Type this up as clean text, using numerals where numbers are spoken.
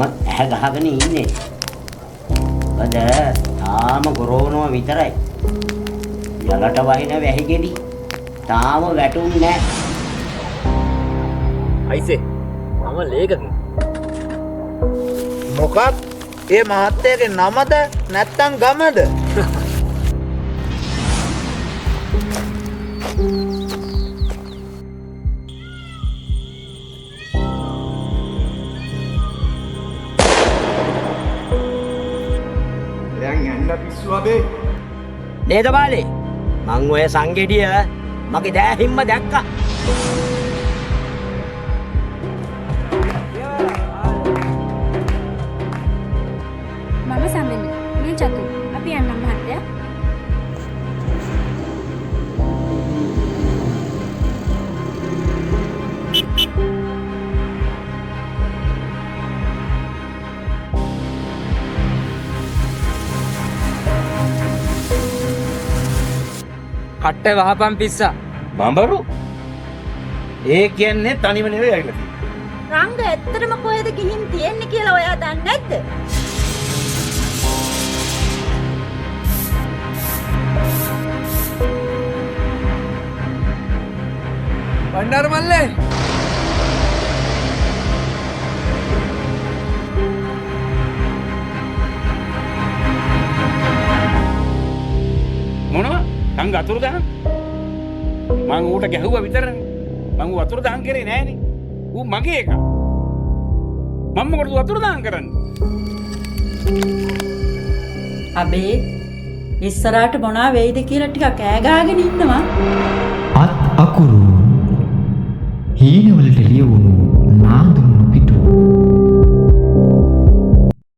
මමත් ඇහැ ගහගෙන ඉන්නේ. මොකද තාම කොරෝනා විතරයි. යලට වහින වැහි ගෙඩි තාම වැටුන්නේ නැහැ. අයිසේ මම ලේකකින්. මොකක්? ඒ මහත්තයාගේ නමද නැත්තම් ගමද? නේද බාලේ? මං ඔය සංගෙඩිය මගේ දෑහිම්ම දැක්කා. මම සම්බෙන්න මේ චතු අපි යන්නම් මහත්තයා. කට්ට වහපන් පිස්සා. බඹරු ඒ කියන්නේ තනිව නෙවෙයි ඇවිල්ලා තියෙන්නේ. රංග ඇත්තටම කොහෙද ගිහින් තියෙන්නේ කියලා ඔයා දන්නේ නැද්ද? බණ්ඩාර මල්ලේ මොනවා? සංග අතුරු දහන්? මං ඌට ගැහුවා විතරනේ. මං ඌ අතුරු දහන් කරේ නෑනේ. ඌ මගේ එක. මම මොකටද අතුරු දහන් කරන්නේ? අබේ ඉස්සරහට මොනවා වෙයිද කියලා ටිකක් ඈ ගාගෙන ඉන්නවා. අත් අකුරු හීනවලට ලියවුණු නාඳුන්